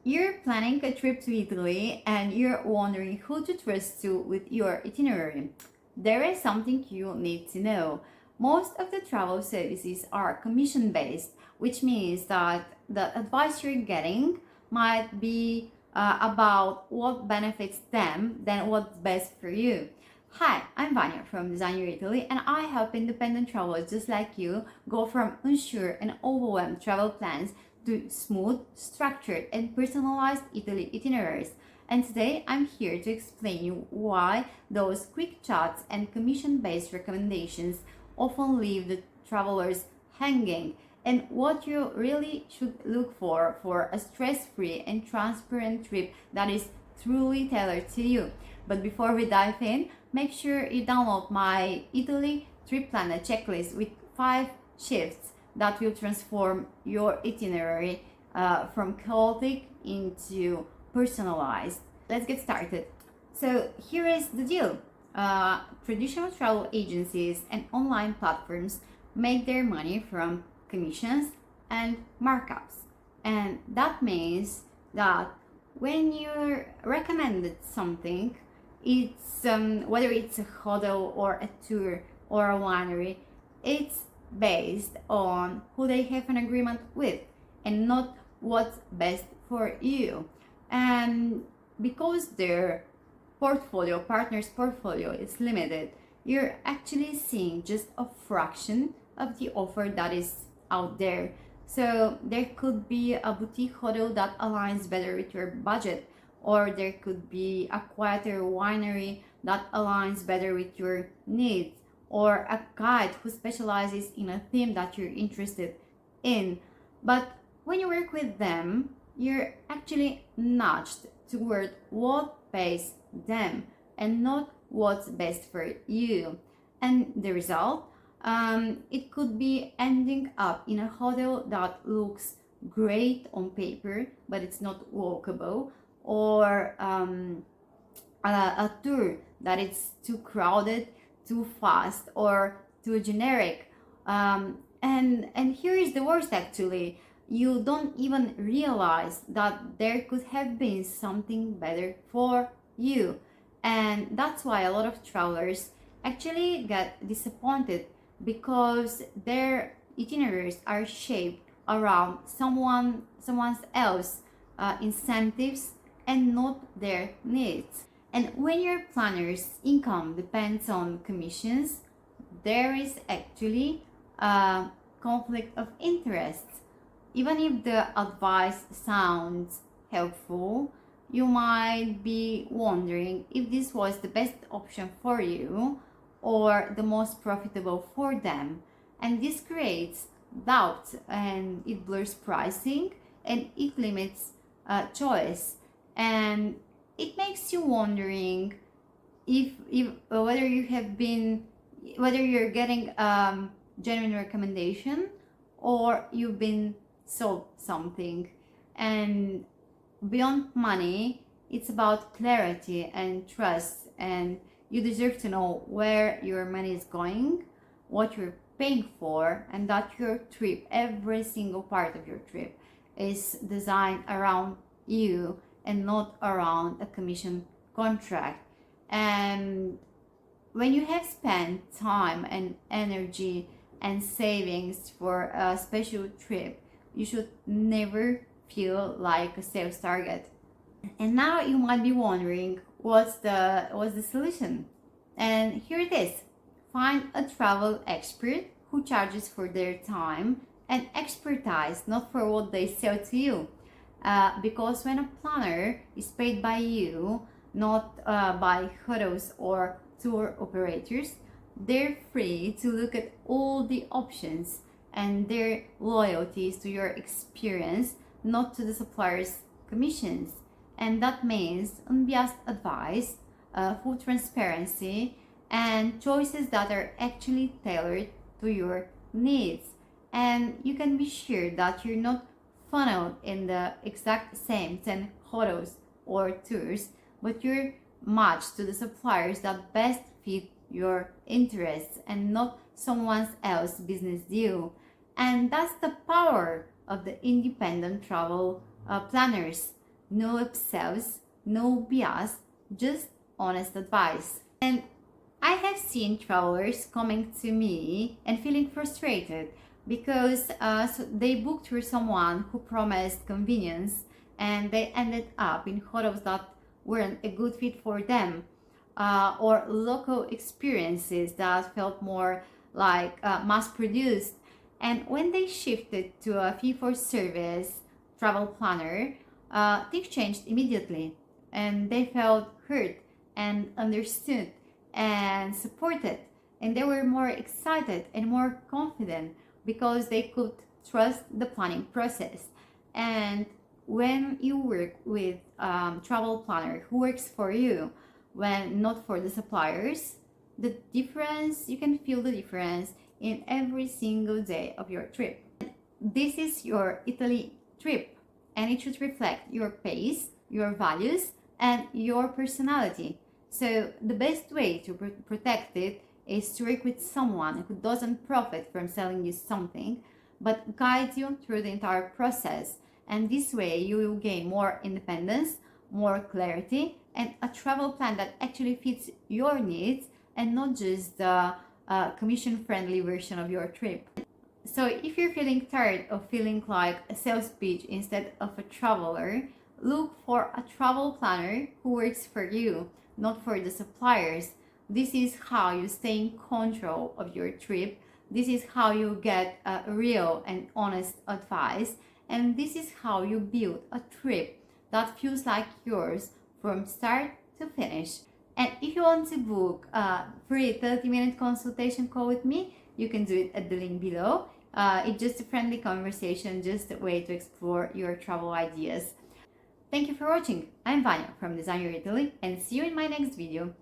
You're planning a trip to Italy and you're wondering who to trust to with your itinerary. There is something you need to know. Most of the travel services are commission based, which means that the advice you're getting might be about what benefits them than what's best for you. Hi, I'm Vanya from Designer Italy, and I help independent travelers just like you go from unsure and overwhelmed travel plans to smooth, structured, and personalized Italy itineraries. And today I'm here to explain you why those quick chats and commission-based recommendations often leave the travelers hanging and what you really should look for a stress-free and transparent trip that is truly tailored to you. But before we dive in, make sure you download my Italy trip planner checklist with 5 shifts that will transform your itinerary from chaotic into personalized. Let's get started. So, here is the deal. Traditional travel agencies and online platforms make their money from commissions and markups. And that means that when you're recommended something, it's whether it's a hotel or a tour or a winery, it's based on who they have an agreement with and not what's best for you. And because their partner's portfolio is limited, you're actually seeing just a fraction of the offer that is out there. So there could be a boutique hotel that aligns better with your budget, or there could be a quieter winery that aligns better with your needs, or a guide who specializes in a theme that you're interested in. But when you work with them, you're actually nudged toward what pays them and not what's best for you. And the result, it could be ending up in a hotel that looks great on paper, but it's not walkable, or a tour that is too crowded, too fast, or too generic. And here is the worst actually. You don't even realize that there could have been something better for you. And that's why a lot of travelers actually get disappointed because their itineraries are shaped around someone else incentives and not their needs. And when your planner's income depends on commissions, there is actually a conflict of interest. Even if the advice sounds helpful, you might be wondering if this was the best option for you or the most profitable for them. And this creates doubt and it blurs pricing and it limits choice. And it makes you wondering if whether you have been whether you're getting genuine recommendation or you've been sold something. And beyond money, it's about clarity and trust, and you deserve to know where your money is going, what you're paying for, and that your trip, every single part of your trip, is designed around you and not around a commission contract. And when you have spent time and energy and savings for a special trip, you should never feel like a sales target. And now you might be wondering what's the solution? And here it is. Find a travel expert who charges for their time and expertise, not for what they sell to you. Because when a planner is paid by you, not by hotels or tour operators, they're free to look at all the options, and their loyalty is to your experience, not to the supplier's commissions. And that means unbiased advice, full transparency, and choices that are actually tailored to your needs. And you can be sure that you're not funneled in the exact same 10 hotels or tours, but you're matched to the suppliers that best fit your interests and not someone else's business deal. And that's the power of the independent travel planners. no upsells, no bias, just honest advice. And I have seen travelers coming to me and feeling frustrated because they booked through someone who promised convenience and they ended up in hotels that weren't a good fit for them, or local experiences that felt more like mass produced. And when they shifted to a fee for service travel planner, things changed immediately and they felt heard and understood and supported, and they were more excited and more confident because they could trust the planning process. And when you work with travel planner who works for you, when not for the suppliers, the difference, you can feel the difference in every single day of your trip. This is your Italy trip, and it should reflect your pace, your values, and your personality. So the best way to protect it is to work with someone who doesn't profit from selling you something, but guides you through the entire process. And this way you will gain more independence, more clarity, and a travel plan that actually fits your needs and not just the commission-friendly version of your trip. So if you're feeling tired of feeling like a sales pitch instead of a traveler, look for a travel planner who works for you, not for the suppliers. This is how you stay in control of your trip. This is how you get real and honest advice. And this is how you build a trip that feels like yours from start to finish. And if you want to book a free 30-minute consultation call with me, you can do it at the link below. It's just a friendly conversation, just a way to explore your travel ideas. Thank you for watching. I'm Vanya from Design Your Italy, and see you in my next video.